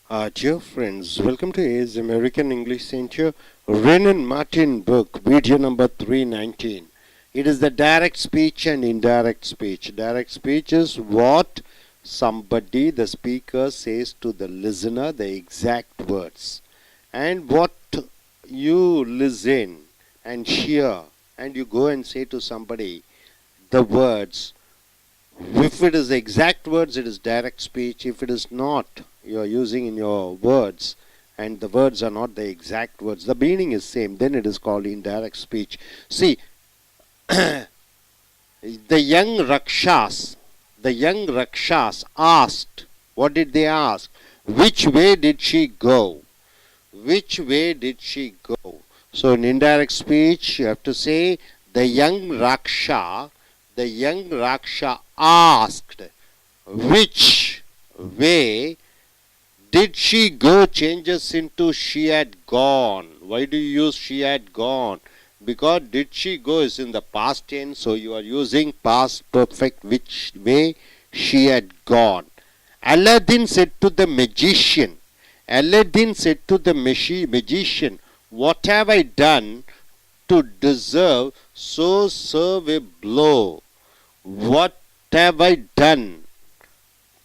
Dear friends, welcome to A's American English Center, Ren and Martin book, video number 319. It is the direct speech and indirect speech. Direct speech is what somebody, the speaker, says to the listener, the exact words. And what you listen and hear, and you go and say to somebody the words. If it is exact words, it is direct speech. If it is not, you are using in your words, and the words are not the exact words, the meaning is same, then it is called indirect speech. See, the young Rakshas asked, what did they ask? Which way did she go? Which way did she go? So in indirect speech, you have to say, the young Raksha asked, which way did she go? Changes into she had gone. Why do you use she had gone? Because did she go is in the past tense, so you are using past perfect, which way she had gone. Aladdin said to the magician, what have I done to deserve so serve a blow? What have I done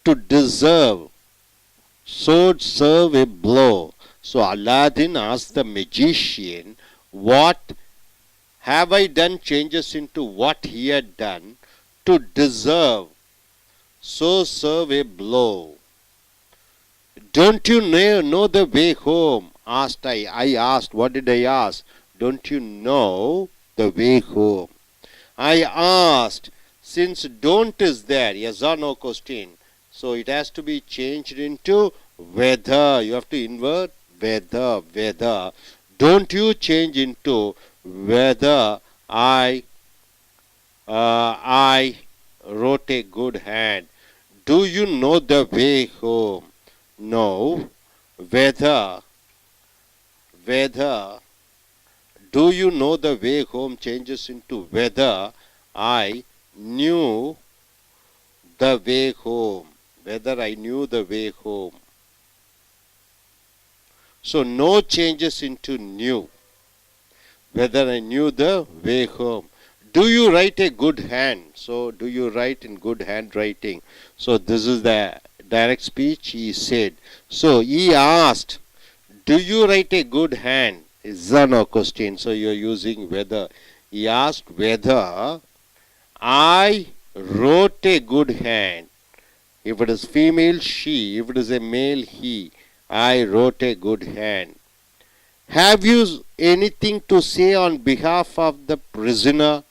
to deserve so serve a blow? So Aladdin asked the magician, what have I done? Changes into what he had done to deserve so serve a blow. Don't you know the way home? Asked I. I asked, what did I ask? Don't you know the way home? I asked, since don't is there, yes or no question, so it has to be changed into whether. You have to invert whether. Don't you change into whether I wrote a good hand. Do you know the way home? No. Whether. Do you know the way home changes into whether I knew the way home. Whether I knew the way home. So no changes into knew. Whether I knew the way home. Do you write a good hand? So do you write in good handwriting? So this is the direct speech. He said. So he asked, do you write a good hand? Is a no question. So you are using whether. He asked whether I wrote a good hand. If it is female, she. If it is a male, he. I wrote a good hand. Have you anything to say on behalf of the prisoner?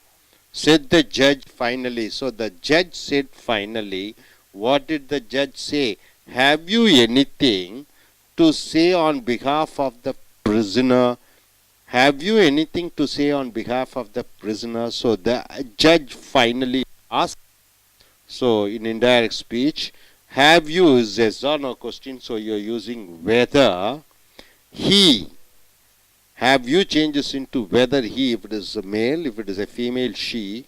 Said the judge finally. So the judge said finally. What did the judge say? Have you anything to say on behalf of the prisoner? Have you anything to say on behalf of the prisoner? So the judge finally asked. So in indirect speech, have you is a yes or no question. So you are using whether. He. Have you changes into whether he, if it is a male, if it is a female, she.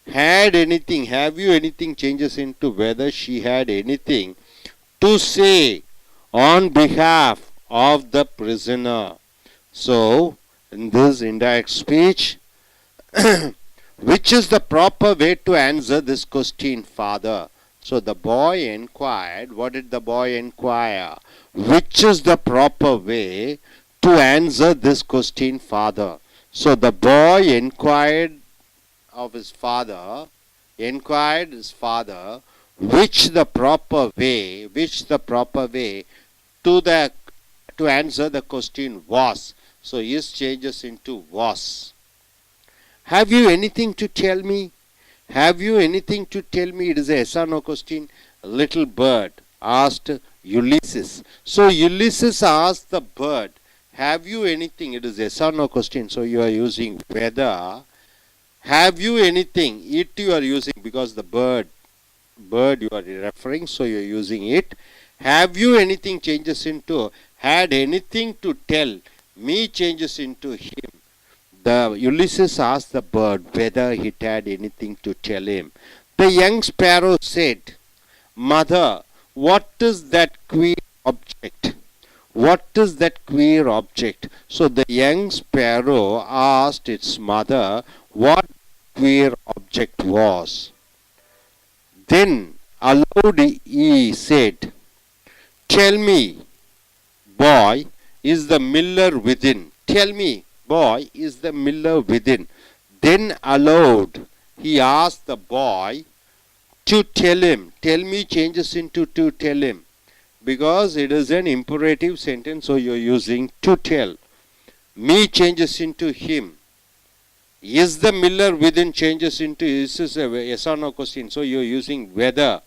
Had anything. Have you anything changes into whether she had anything to say on behalf of the prisoner. So in this indirect speech, which is the proper way to answer this question, father? So the boy inquired. What did the boy inquire? Which is the proper way to answer this question, father? So the boy inquired of his father, which the proper way to answer the question was. So his changes into was. Have you anything to tell me? Have you anything to tell me? It is a yes or no question. Little bird asked Ulysses. So Ulysses asked the bird, have you anything? It is a yes or no question. So you are using whether. Have you anything? It you are using because the bird you are referring. So you are using it. Have you anything changes into had anything to tell. Me changes into him. The Ulysses asked the bird whether it had anything to tell him. The young sparrow said, Mother, what is that queer object? What is that queer object? So the young sparrow asked its mother what queer object was. Then aloud he said, "Tell me, boy, is the miller within? Tell me, boy, is the miller within?" Then aloud he asked the boy to tell him. Tell me changes into to tell him, because it is an imperative sentence, so you are using to tell. Me changes into him. Is the miller within changes into, this is a yes or no question, so you are using whether.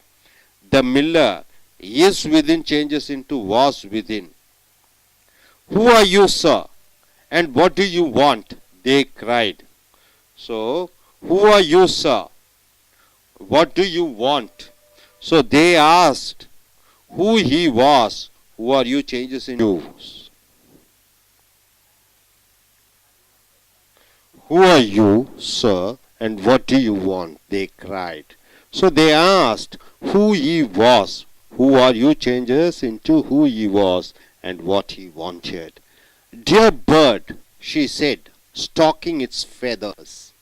The miller is within changes into was within. Who are you, sir? And what do you want? They cried. So, who are you, sir? What do you want? So they asked who he was. Who are you changes into. Who are you, sir, and what do you want? They cried. So they asked who he was. Who are you changes into who he was and what he wanted. Dear bird, she said, stalking its feathers,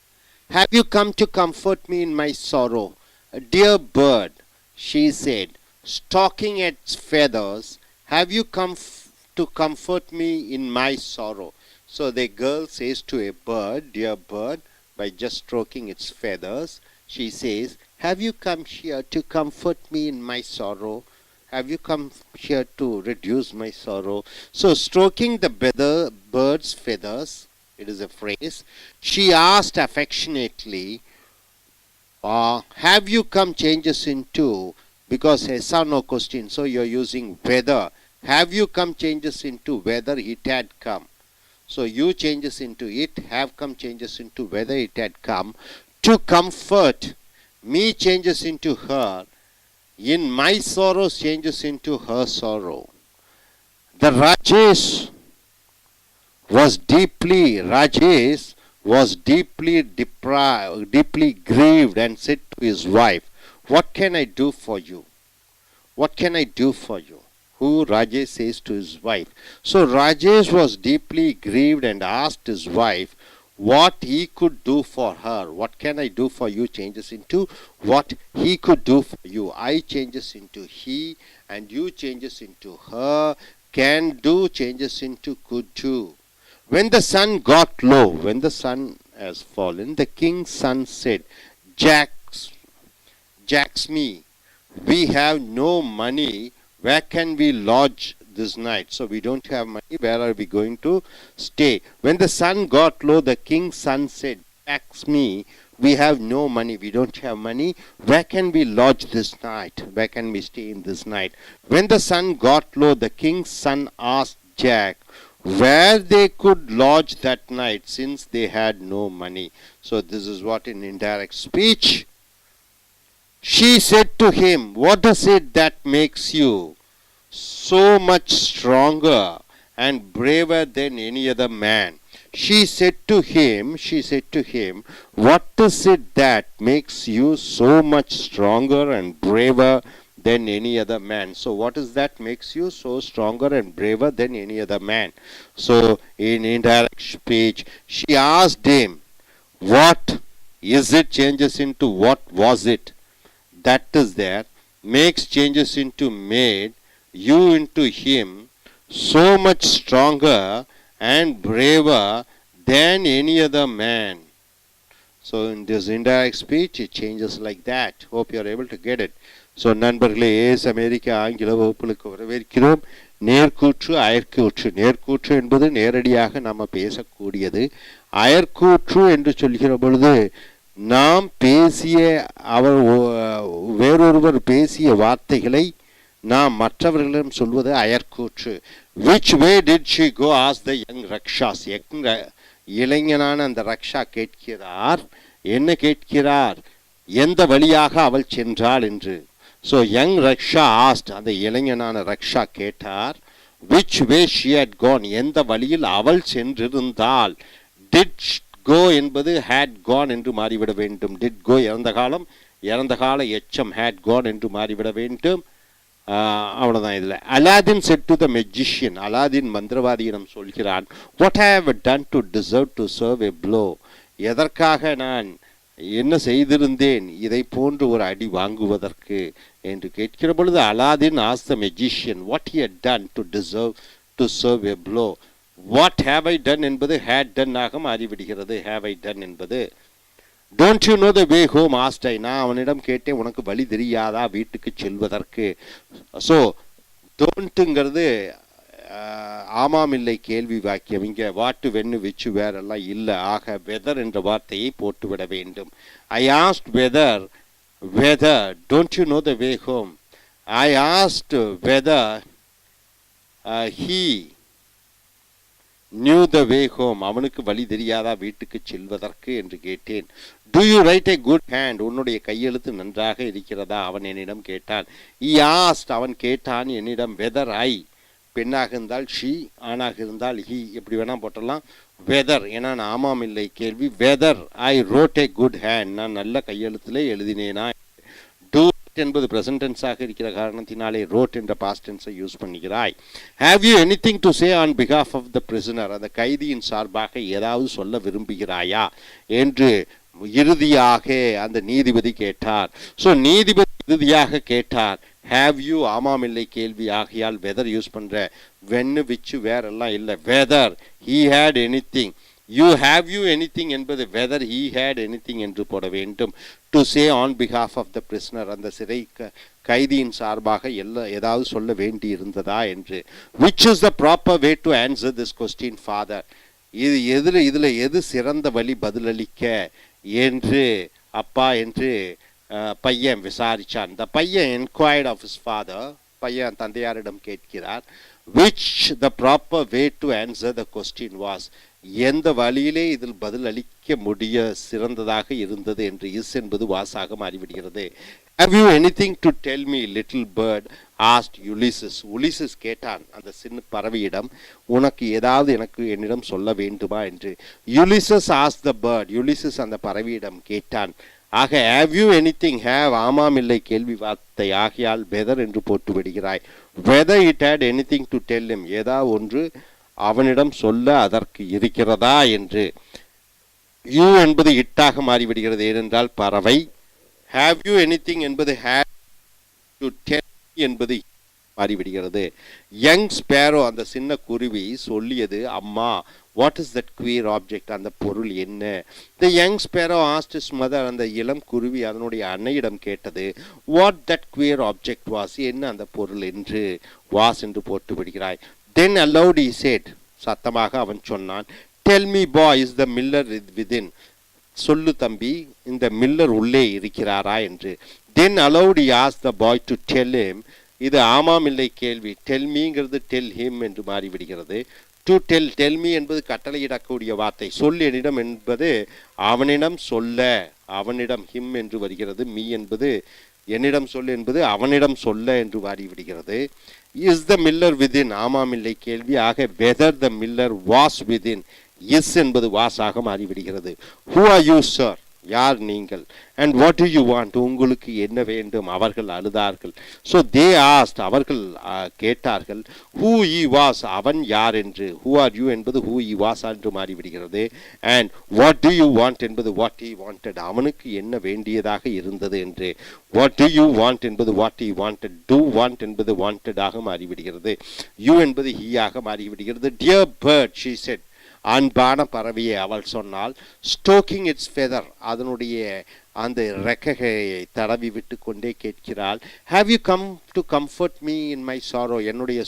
have you come to comfort me in my sorrow? Dear bird, she said, stalking its feathers, have you come to comfort me in my sorrow? So the girl says to a bird, dear bird, by just stroking its feathers, she says, have you come here to comfort me in my sorrow? Have you come here to reduce my sorrow? So stroking the bird's feathers, it is a phrase, she asked affectionately, have you come changes into, because yes or no question, so you are using whether. Have you come changes into whether it had come. So you changes into it, have come changes into whether it had come. To comfort, me changes into her, in my sorrow changes into her sorrow. The Rajesh was deeply deprived, deeply grieved, and said to his wife, what can I do for you? What can I do for you? Who Rajesh says to his wife. So Rajesh was deeply grieved and asked his wife what he could do for her. What can I do for you changes into what he could do for you. I changes into he and you changes into her. Can do changes into could do. When the sun got low, when the sun has fallen, the king's son said, Jacks me, we have no money. Where can we lodge this night? So we don't have money. Where are we going to stay? When the sun got low, the king's son said, Jacks me, we have no money. We don't have money. Where can we lodge this night? Where can we stay in this night? When the sun got low, the king's son asked Jack where they could lodge that night since they had no money. So this is what in indirect speech. She said to him, what is it that makes you so much stronger and braver than any other man? She said to him, what is it that makes you so much stronger and braver than any other man? So what is that makes you so stronger and braver than any other man? So in indirect speech, she asked him, what is it changes into what was it? That is there. Makes changes into made, you into him, so much stronger and braver than any other man. So in this indirect speech, it changes like that. Hope you are able to get it. So நண்பர்களே ace அமெரிக்க ஆங்கில வகுப்புகளுக்கு வரவேற்கிறோம். நேர்கூற்று அயற்கூற்று. நேர்கூற்று என்பது நேரடியாக நாம் பேசக்கூடியது. அயற்கூற்று என்று சொல்கிற பொழுது நாம் பேசிய வேறொருவர் பேசிய வார்த்தைகளை நாம் மற்றவர்களிடம் சொல்வது அயற்கூற்று. Which way did she go? asked the young Rakshas. இளைஞனான அந்த ரக்ஷா கேட்கிறார். என்ன கேட்கிறார்? எந்த வழியாக அவள் சென்றாள் என்று. So young Raksha asked, அந்த இளைஞனான ரக்ஷா கேட்டார், which way she had gone, எந்த வழியில் அவள் சென்றிருந்தாள். Did go என்பது had gone என்று மாறிவிட வேண்டும். Did go இறந்த கால எச்சம் had gone என்று மாறிவிட வேண்டும். அவ்வளோதான் இதில். Aladdin said to the magician, Aladdin மந்திரவாதியிடம் சொல்கிறான், what I have done to deserve to serve a blow, எதற்காக நான் என்ன செய்திருந்தேன் இதை போன்று ஒரு அடி வாங்குவதற்கு என்று கேட்கிற பொழுது, Aladdin ask the magician what he had done to deserve to serve a blow. What have I done என்பது ஹேட் டன் ஆக மாறிவிடுகிறது. ஹேவ் ஐ டன் என்பது don't you know the way home asked I, நான் அவனிடம் கேட்டேன் உனக்கு வழி தெரியாதா வீட்டுக்கு செல்வதற்கு. ஸோ டோன்ட்டுங்கிறது ஆமாம் இல்லை கேள்வி வாக்கியம். இங்கே வாட்டு வென்னு விச்சு வேறெல்லாம் இல்லை. ஆக வெதர் என்ற வார்த்தையை போட்டுவிட வேண்டும். I asked whether, whether don't you know the way home. I asked whether he knew the way home, அவனுக்கு வழி தெரியாதா வீட்டுக்கு செல்வதற்கு என்று கேட்டேன். Do you write a good hand, உன்னுடைய கையெழுத்து நன்றாக இருக்கிறதா அவன் என்னிடம் கேட்டான். ஈ ஆஸ்ட், அவன் கேட்டான் என்னிடம். வெதர் ஐ, பெண்ணாக இருந்தால் ஷீ, ஆணாக இருந்தால் ஹீ, எப்படி வேணா போட்டலாம். வெதர் ஏன்னா ஆமாம் இல்லை கேள்வி. Whether I wrote A good hand, நான் நல்ல கையெழுத்திலே எழுதினேனா. டூ என்பது பிரசன்ட் டென்ஸாக இருக்கிற காரணத்தினாலே ரோட் என்ற பாஸ்ட் டென்ஸை யூஸ் பண்ணுகிறாய். Have you anything to say on பிகாஃப் ஆஃப் த பிரிசனர், அந்த கைதியின் சார்பாக ஏதாவது சொல்ல விரும்புகிறாயா என்று இறுதியாக அந்த நீதிபதி கேட்டார். ஸோ நீதிபதி இறுதியாக கேட்டார். ஹேவ் யூ ஆமாம் இல்லை கேள்வி ஆகையால் வெதர் யூஸ் பண்ணுற. வென்னு விச்சு வேறெல்லாம் இல்லை. Whether he had anything, you have you anything என்பது வெதர் ஹீ ஹேட் எனிதிங் என்று போட வேண்டும். டு சே ஆன் பிகாஃப் ஆஃப் த பிரிசனர், அந்த சிறை கைதியின் சார்பாக ஏதாவது சொல்ல வேண்டி இருந்ததா என்று. Which is the proper way to answer this question father, இதில் எது சிறந்த வழி பதிலளிக்க என்று அப்பா என்று பையன் விசாரிச்சான். த பையன் என்கொயர்ட் ஆஃப் ஹிஸ் ஃபாதர், பையன் தந்தையாரிடம் கேட்கிறார். Which the proper way to answer the question was, எந்த வழியிலே இதில் பதில் அளிக்க முடிய சிறந்ததாக இருந்தது என்று. இஸ் என்பது வாசாக மாறிவிடுகிறது. Have you anything to tell me little bird asked Ulysses, Ulysses கேட்டான் அந்த சின்ன பறவையிடம், உனக்கு ஏதாவது என்னிடம் சொல்ல வேண்டுமா என்று. Ulysses ask the bird, Ulysses அந்த பறவையிடம் கேட்டான். ஆக ஹேவ் யூ எனிதிங், ஹேவ் ஆமாம் இல்லை கேள்வி வார்த்தை ஆகையால் வெதர் என்று போட்டு விடுகிறாய். Whether it had anything to tell him, ஏதாவது ஒன்று அவனிடம் சொல்ல அதற்கு இருக்கிறதா என்று. யூ என்பது இட்டாக மாறிவிடுகிறது ஏனென்றால் பறவை. ஹேவ் யூ எனிதிங் என்பது ஹேவ் டு டெல் என்பது மாறிவிடுகிறது. யங் ஸ்பேரோ அந்த சின்ன குருவி சொல்லியது, அம்மா what is that queer object, அந்த பொருள் என்ன. The young Sparrow asked is mother, அந்த இளம் குருவி அதனுடைய அன்னையிடம் கேட்டது. What that queer object was, என்ன அந்த பொருள் என்று. வாஸ் என்று போட்டு விடுகிறாய். தென் அலவுட் he said, சத்தமாக அவன் சொன்னான். Tell me bye, is the Miller within, சொல்லு தம்பி இந்த மில்லர் உள்ளே இருக்கிறாரா என்று. தென் allowed he asked the boy to tell him, இது ஆமாம் இல்லை கேள்வி. டெல் மீங்கிறது டெல் ஹிம் என்று மாறிவிடுகிறது. டு டெல், டெல் மீ என்பது கட்டளையிடக்கூடிய வார்த்தை. சொல் என்னிடம் என்பது அவனிடம் சொல்ல, அவனிடம் ஹிம் என்று வருகிறது. மீ என்பது என்னிடம் சொல் என்பது அவனிடம் சொல்ல என்று மாறிவிடுகிறது. இஸ் த மில்லர் விதின், ஆமாம் இல்லை கேள்வி. ஆக whether the Miller was within, is என்பது வாஸாக மாறிவிடுகிறது. ஹூ ஆர் யூ சார், யார் நீங்கள். And what do you want, உங்களுக்கு என்ன வேண்டும். அவர்கள் அழுதார்கள். ஸோ தே ஆஸ்ட், அவர்கள் கேட்டார்கள். ஹூ ஈ வாஸ், அவன் யார் என்று. ஹூ ஆர் யூ என்பது ஹூ ஈ வாஸ் என்று மாறிவிடுகிறது. And what do you want என்பது வாட் ஈ வாண்டட், அவனுக்கு என்ன வேண்டியதாக இருந்தது என்று. வாட் டு யூ வாண்ட் என்பது what he wanted. Do want என்பது வாண்டடாக மாறிவிடுகிறது. யூ என்பது ஹீயாக மாறிவிடுகிறது. டியர் பேர்ட் ஷீ செட், அன்பான பறவையை அவள் சொன்னால். ஸ்டோக்கிங் இட்ஸ் ஃபெதர், அதனுடைய அந்த ரெக்கையை தடவி விட்டு கொண்டே கேட்கிறாள். Have you come to comfort me in my sorrow, என்னுடைய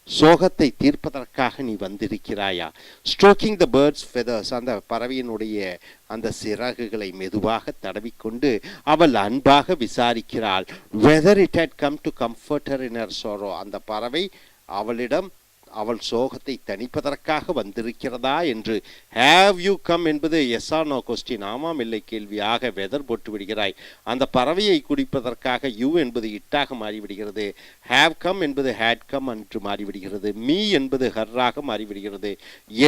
சோகத்தை தீர்ப்பதற்காக நீ வந்திருக்கிறாயா. ஸ்ட்ரோக்கிங் த பேர்ட்ஸ் ஃபெதர்ஸ், அந்த பறவையினுடைய அந்த சிறகுகளை மெதுவாக தடவிக்கொண்டு அவள் அன்பாக விசாரிக்கிறாள். Whether it had come to comfort her in her sorrow, அந்த பறவை அவளிடம் அவள் சோகத்தை தணிப்பதற்காக வந்திருக்கிறதா என்று. ஹேவ் யூ கம் என்பது எஸ் ஆர் நோ கொஸ்டின், ஆமாம் இல்லை கேள்வி. ஆக வெதர் போட்டு விடுகிறாய். அந்த பறவையை குடிப்பதற்காக யூ என்பது இட்டாக மாறிவிடுகிறது. ஹேவ் கம் என்பது ஹேட் கம் என்று மாறிவிடுகிறது. மீ என்பது ஹர்ராக மாறிவிடுகிறது.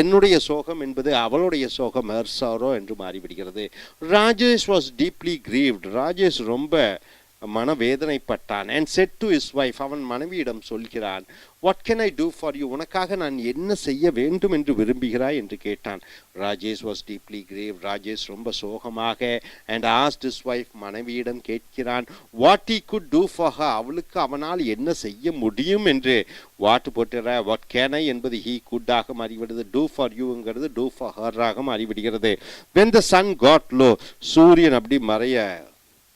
என்னுடைய சோகம் என்பது அவளுடைய சோகம், ஹர் சாரோ என்று மாறிவிடுகிறது. Rajesh was deeply grieved, Rajesh ரொம்ப மனவேதனைப்பட்டான். and said to his wife, அவன் மனைவியிடம் சொல்கிறான், what can I do for you, உனக்காக நான் என்ன செய்ய வேண்டும் என்று விரும்புகிறாய் என்று கேட்டான். Rajesh was deeply grieved, Rajesh ரொம்ப சோகமாக and asked his wife, மனைவியிடம் கேட்கிறான், what he could do for her, அவளுக்கு அவனால் என்ன செய்ய முடியும் என்று. வாட் போட்டுற what can I என்பது he could ஆக மாறிவிடுது, do for you ங்கிறது do for her ஆக மாறிவிடுகிறது. when the sun got low, சூரியன் அப்படி மறைய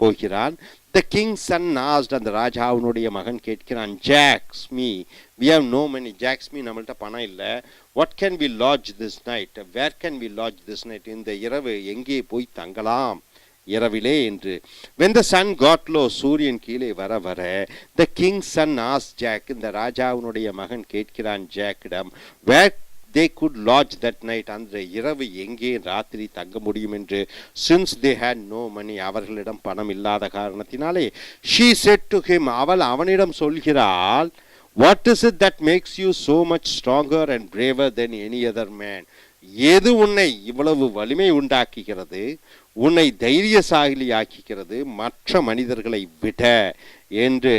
போகிறான். The king's son asked, அந்த ராஜாவினுடைய மகன் கேட்கிறான், Jacks me, we have no money. Jacks me, நம்மள்ட்ட பணம் இல்லை. What can we lodge this night? Where can we lodge this night? இந்த இரவு எங்கே போய் தங்கலாம் இரவிலே என்று. when the sun got low, சூரியன் கீழே வர வர, the king's son asked Jack, இந்த ராஜாவினுடைய மகன் கேட்கிறான் ஜாக்கிடம், where they could lodge that night, அந்த இரவு எங்கே ராத்திரி தங்க முடியும் என்று. since they had no money, அவர்களிடம் பணம் இல்லாத காரணத்தினாலே, she said to him, அவள் அவனிடம் சொல்கிறாள், what is it that makes you so much stronger and braver than any other man? எது உன்னை இவ்வளவு வலிமை உண்டாக்குகிறது, உன்னை தைரியசாலி ஆக்குகிறது மற்ற மனிதர்களை விட என்று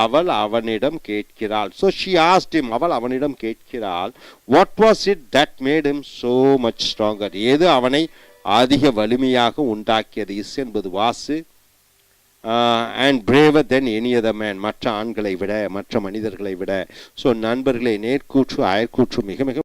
அவள் அவனிடம் கேட்கிறாள். so she asked him, அவள் அவனிடம் கேட்கிறாள், what was it that made him so much stronger, எது அவனை அதிக வலிமையாக உண்டாக்கியது. இஸ் என்பது Vasu, and braver than any other man, மற்ற ஆண்களை விட மற்ற மனிதர்களை விட. ஸோ நண்பர்களே, நேர்கூற்று அயற்கூற்று மிக மிக